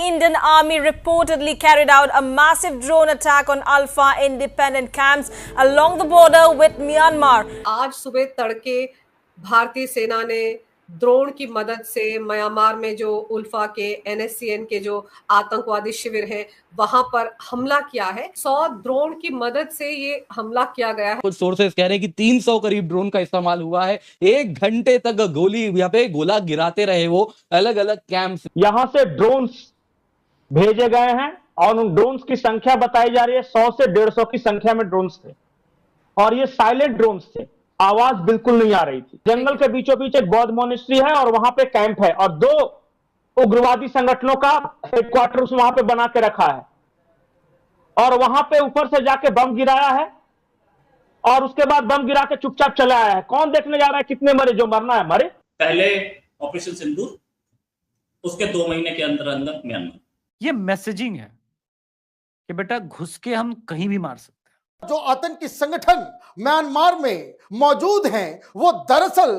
Indian army reportedly carried out a massive drone attack on Alpha independent camps along the border with Myanmar. आज सुबह तड़के भारतीय सेना ने ड्रोन की मदद से म्यांमार में जो उल्फा के NSCN के जो आतंकवादी शिविर हैं वहां पर हमला किया है। 100 ड्रोन की मदद से ये हमला किया गया है। कुछ सोर्सेस कह रहे हैं कि 300 करीब ड्रोन का इस्तेमाल हुआ है। 1 घंटे तक गोली यहाँ पे गोला गिराते रहे वो अलग अलग कैंप्स। यहाँ से ड्रोन्स भेजे गए हैं और उन ड्रोन्स की संख्या बताई जा रही है 100 से 150 की संख्या में ड्रोन्स थे और ये साइलेंट ड्रोन्स थे, आवाज बिल्कुल नहीं आ रही थी। जंगल के बीचों बीच एक बौद्ध मॉनेस्ट्री है और वहां पे कैंप है और 2 उग्रवादी संगठनों का हेडक्वार्टर्स वहां पे बना के रखा है और वहां पे ऊपर से जाके बम गिराया है और उसके बाद बम गिरा के चुपचाप चला आया है। कौन देखने जा रहा है कितने मरे? जो मरना है मरे। पहले ऑपरेशन सिंदूर, उसके 2 महीने के अंदर अंदर म्यांमार। ये मैसेजिंग है कि बेटा घुस के हम कहीं भी मार सकते हैं। जो आतंकी संगठन म्यांमार में मौजूद हैं वो दरअसल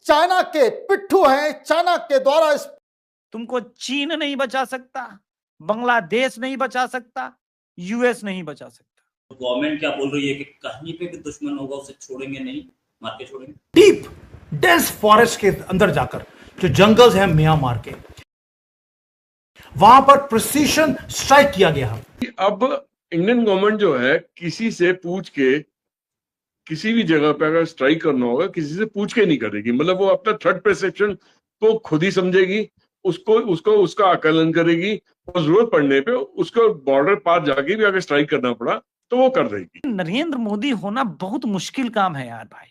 चाइना के पिट्ठू हैं। चाइना के द्वारा इस तुमको चीन नहीं बचा सकता, बांग्लादेश नहीं बचा सकता, यूएस नहीं बचा सकता। गवर्नमेंट क्या बोल रही है कि कहीं पे भी दुश्मन होगा उसे छोड़ेंगे नहीं, मार के छोड़ेंगे। डीप डेंस फॉरेस्ट के अंदर जाकर जो जंगल्स हैं म्यांमार के, वहां पर प्रिसीजन स्ट्राइक किया गया। अब इंडियन गवर्नमेंट जो है किसी से पूछ के किसी भी जगह पे अगर स्ट्राइक करना होगा किसी से पूछ के नहीं करेगी। मतलब वो अपना थ्रेट परसेप्शन को खुद ही समझेगी, उसका आकलन करेगी और जरूरत पड़ने पे उसको बॉर्डर पार जाके भी अगर स्ट्राइक करना पड़ा तो वो कर देगी। नरेंद्र मोदी होना बहुत मुश्किल काम है यार भाई।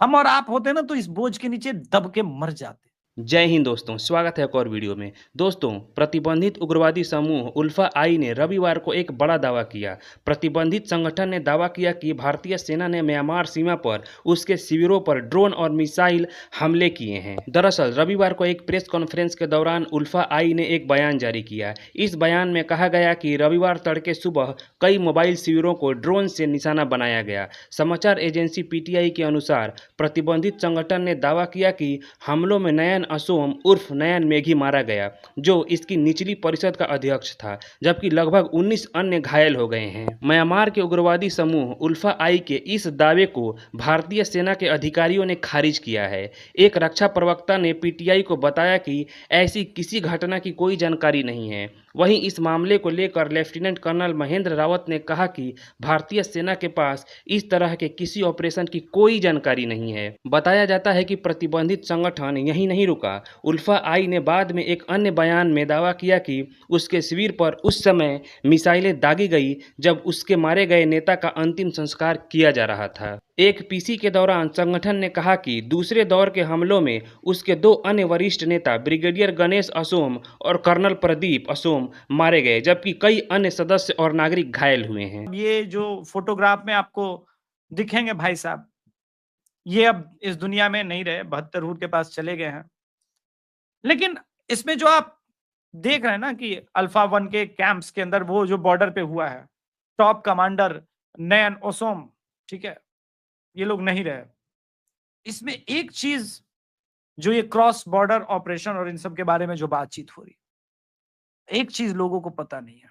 हम और आप होते ना तो इस बोझ के नीचे दब के मर जाते। जय हिंद दोस्तों, स्वागत है एक और वीडियो में। दोस्तों, प्रतिबंधित उग्रवादी समूह उल्फा आई ने रविवार को एक बड़ा दावा किया। प्रतिबंधित संगठन ने दावा किया कि भारतीय सेना ने म्यांमार सीमा पर उसके शिविरों पर ड्रोन और मिसाइल हमले किए हैं। दरअसल रविवार को एक प्रेस कॉन्फ्रेंस के दौरान उल्फा आई ने एक बयान जारी किया। इस बयान में कहा गया कि रविवार तड़के सुबह कई मोबाइल शिविरों को ड्रोन से निशाना बनाया गया। समाचार एजेंसी PTI के अनुसार प्रतिबंधित संगठन ने दावा किया कि हमलों में नयन असोम उर्फ नयन मेघी मारा गया, जो इसकी निचली परिषद का अध्यक्ष था, जबकि लगभग 19 अन्य घायल हो गए हैं। म्यांमार के उग्रवादी समूह उल्फा आई के इस दावे को भारतीय सेना के अधिकारियों ने खारिज किया है। एक रक्षा प्रवक्ता ने PTI को बताया कि ऐसी किसी घटना की कोई जानकारी नहीं है। वहीं इस मामले को लेकर लेफ्टिनेंट कर्नल महेंद्र रावत ने कहा कि भारतीय सेना के पास इस तरह के किसी ऑपरेशन की कोई जानकारी नहीं है। बताया जाता है कि प्रतिबंधित संगठन यहीं नहीं रुका। उल्फा आई ने बाद में एक अन्य बयान में दावा किया कि उसके शिविर पर उस समय मिसाइलें दागी गई जब उसके मारे गए नेता का अंतिम संस्कार किया जा रहा था। एक PC के दौरान संगठन ने कहा कि दूसरे दौर के हमलों में उसके 2 अन्य वरिष्ठ नेता ब्रिगेडियर गणेश असोम और कर्नल प्रदीप असोम मारे गए, जबकि कई अन्य सदस्य और नागरिक घायल हुए हैं। ये जो फोटोग्राफ में आपको दिखेंगे भाई साहब, ये अब इस दुनिया में नहीं रहे, 72 रूट के पास चले गए हैं। लेकिन इसमें जो आप देख रहे हैं ना कि अल्फा 1 के कैंप्स के अंदर वो जो बॉर्डर पे हुआ है, टॉप कमांडर नयन ओसोम, ठीक है, ये लोग नहीं रहे। इसमें एक चीज जो ये क्रॉस बॉर्डर ऑपरेशन और इन सब के बारे में जो बातचीत हो रही, एक चीज लोगों को पता नहीं है।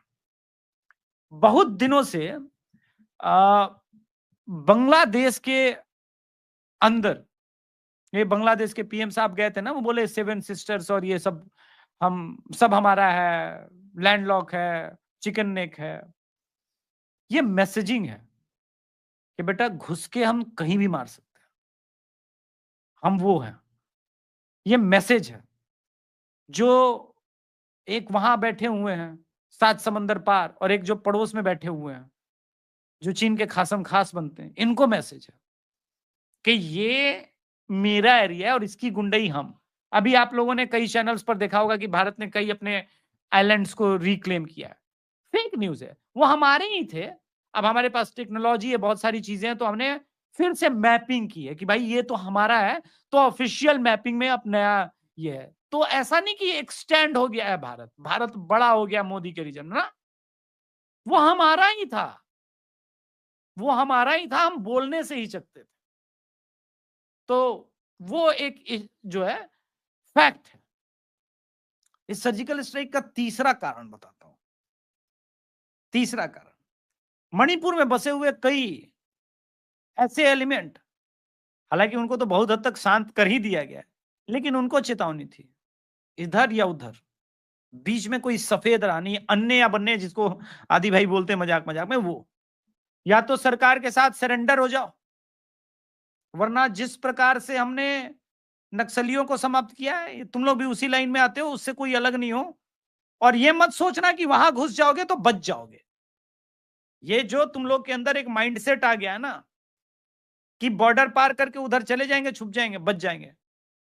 बहुत दिनों से बांग्लादेश के अंदर, ये बांग्लादेश के PM साहब गए थे ना, वो बोले 7 सिस्टर्स और ये सब सब हमारा है, लैंडलॉक है, चिकन नेक है। ये मैसेजिंग है कि बेटा घुस के हम कहीं भी मार सकते हैं, हम वो हैं। ये मैसेज है जो एक वहां बैठे हुए हैं 7 समंदर पार और एक जो पड़ोस में बैठे हुए हैं जो चीन के खासम खास बनते हैं, इनको मैसेज है कि ये मेरा एरिया है और इसकी गुंडई हम। अभी आप लोगों ने कई चैनल्स पर देखा होगा कि भारत ने कई अपने आइलैंड्स को रिक्लेम किया है। फेक न्यूज है, वो हमारे ही थे। अब हमारे पास टेक्नोलॉजी है, बहुत सारी चीजें हैं, तो हमने फिर से मैपिंग की है कि भाई ये तो हमारा है, तो ऑफिशियल मैपिंग में अब नया ये है। तो ऐसा नहीं कि एक्सटेंड हो गया है भारत बड़ा हो गया मोदी के रीजन ना, वो हमारा ही था, हम बोलने से ही चकते थे। तो वो एक जो है फैक्ट है। इस सर्जिकल स्ट्राइक का तीसरा कारण बताता हूं। तीसरा कारण, मणिपुर में बसे हुए कई ऐसे एलिमेंट, हालांकि उनको तो बहुत हद तक शांत कर ही दिया गया है, लेकिन उनको चेतावनी थी, इधर या उधर बीच में कोई सफेद रानी, अन्य या बन्ने, जिसको आदि भाई बोलते हैं मजाक मजाक में, वो या तो सरकार के साथ सरेंडर हो जाओ, वरना जिस प्रकार से हमने नक्सलियों को समाप्त किया है, तुम लोग भी उसी लाइन में आते हो, उससे कोई अलग नहीं हो। और ये मत सोचना कि वहां घुस जाओगे तो बच जाओगे। ये जो तुम लोग के अंदर एक माइंडसेट आ गया है ना कि बॉर्डर पार करके उधर चले जाएंगे, छुप जाएंगे, बच जाएंगे,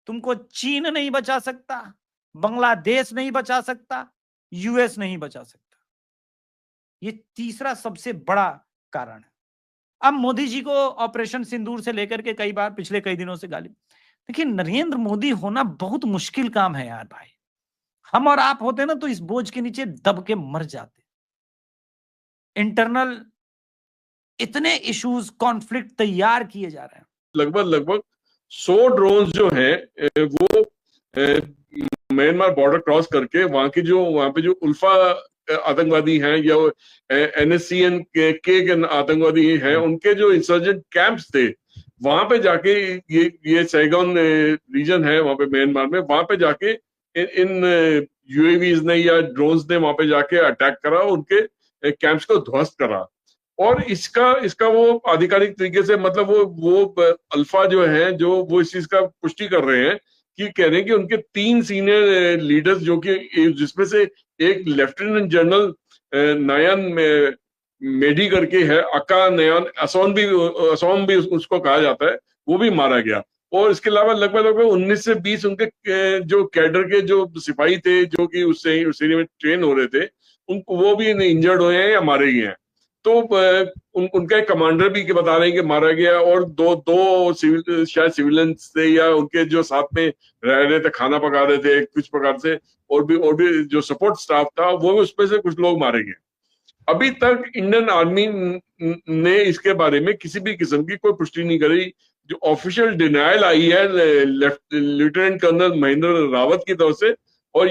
तुमको चीन नहीं बचा सकता, बांग्लादेश नहीं बचा सकता, यूएस नहीं बचा सकता। ये तीसरा सबसे बड़ा कारण है। अब मोदी जी को ऑपरेशन सिंदूर से लेकर के कई बार पिछले कई दिनों से गाली, देखिए नरेंद्र मोदी होना बहुत मुश्किल काम है यार भाई। हम और आप होते ना तो इस बोझ के नीचे दब के मर जाते। इंटरनल इतने इश्यूज, कॉन्फ्लिक्ट तैयार किए जा रहे हैं। लगभग 100 ड्रोन जो हैं वो म्यांमार बॉर्डर क्रॉस करके वहां पे जो उल्फा आतंकवादी हैं या NSCN के आतंकवादी हैं, उनके जो इंसर्जेंट कैंप्स थे वहां पे जाके, ये सैगॉन रीजन है वहां पे म्यांमार में, वहां पे जाके इन UAVs ने या ड्रोन्स ने वहां पे जाके अटैक करा, उनके कैंप्स को ध्वस्त करा। और इसका वो आधिकारिक तरीके से, मतलब वो अल्फा जो है, जो वो इस चीज का पुष्टि कर रहे हैं कि कह रहे हैं कि उनके 3 सीनियर लीडर्स, जो कि जिसमें से एक लेफ्टिनेंट जनरल नयन मेढी करके है, अका नयन असोम भी उसको कहा जाता है, वो भी मारा गया। और इसके अलावा लगभग 19 से 20 उनके जो कैडर के जो सिपाही थे, जो कि उस एरिया में ट्रेन हो रहे थे, उनको वो भी इंजर्ड हुए हैं या मारे गए हैं। तो उनका एक कमांडर भी बता रहे हैं कि मारा गया, और दो शायद सिविलियंस थे या उनके जो साथ में रह रहे थे, खाना पका रहे थे कुछ प्रकार से, और भी जो सपोर्ट स्टाफ था, वो भी उसमें से कुछ लोग मारे गए। अभी तक इंडियन आर्मी ने इसके बारे में किसी भी किस्म की कोई पुष्टि नहीं करी। जो ऑफिशियल डिनायल आई है लेफ्टिनेंट कर्नल महेंद्र रावत की तरफ से, और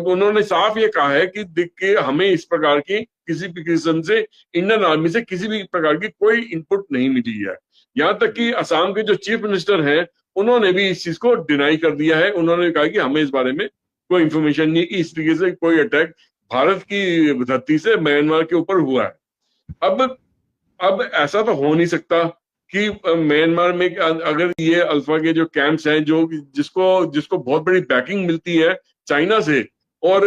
उन्होंने साफ ये कहा है कि हमें इस प्रकार की किसी भी किस्म से इंडियन आर्मी से किसी भी प्रकार की कोई इनपुट नहीं मिली है। यहाँ तक कि असम के जो चीफ मिनिस्टर हैं, उन्होंने भी इस चीज को डिनाई कर दिया है। उन्होंने कहा कि हमें इस बारे में कोई इंफॉर्मेशन नहीं कि इस तरीके से कोई अटैक भारत की धरती से म्यांमार के ऊपर हुआ है। अब ऐसा तो हो नहीं सकता कि म्यांमार में अगर ये अल्फा के जो कैंप्स हैं, जिसको बहुत बड़ी बैकिंग मिलती है चाइना से, और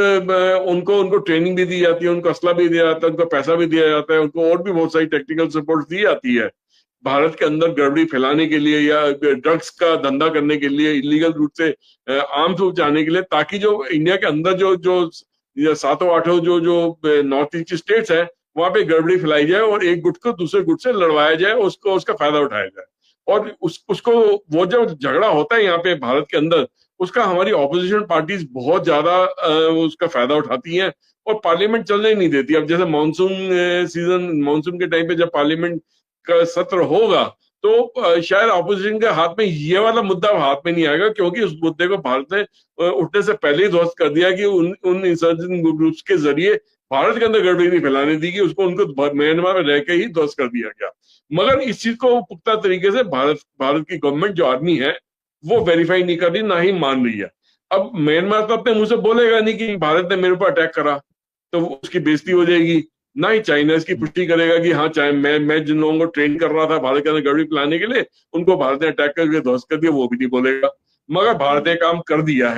उनको ट्रेनिंग भी दी जाती है, उनको असला भी दिया जाता है, उनको पैसा भी दिया जाता है, उनको और भी बहुत सारी टेक्निकल सपोर्ट दी जाती है भारत के अंदर गड़बड़ी फैलाने के लिए या ड्रग्स का धंधा करने के लिए, इलीगल रूट से आर्म्स जाने के लिए, ताकि जो इंडिया के अंदर जो 7-8 जो नॉर्थ ईस्ट स्टेट्स है, वहां पे गड़बड़ी फैलाई जाए और एक गुट को दूसरे गुट से लड़वाया जाए, उसका फायदा उठाया जाए। और उसको वो जो झगड़ा होता है यहाँ पे भारत के अंदर, उसका हमारी ऑपोजिशन पार्टीज बहुत ज्यादा उसका फायदा उठाती हैं और पार्लियामेंट चलने ही नहीं देती। अब जैसे मानसून के टाइम पे जब पार्लियामेंट का सत्र होगा, तो शायद ऑपोजिशन के हाथ में ये वाला मुद्दा हाथ में नहीं आएगा, क्योंकि उस मुद्दे को भारत ने उठने से पहले ही ध्वस्त कर दिया कि उन इंसर्जेंट ग्रुप्स के जरिए भारत के अंदर गड़बड़ी नहीं फैलाने दी, उनको म्यांमार में रह के ही ध्वस्त कर दिया गया। मगर इस चीज को पुख्ता तरीके से भारत की गवर्नमेंट जो आर्मी है वो वेरीफाई नहीं कर रही, ना ही मान रही है। अब म्यांमार तो अपने मुंह से बोलेगा नहीं कि भारत ने मेरे ऊपर अटैक करा, तो उसकी बेइज्जती हो जाएगी। ना ही चाइना इसकी पुष्टि करेगा कि हाँ मैं जिन लोगों को ट्रेन कर रहा था भारत के अंदर गड़बड़ी फैलाने के लिए, उनको भारत ने अटैक करके ध्वस्त कर दिया, वो भी नहीं बोलेगा। मगर भारत ने काम कर दिया है।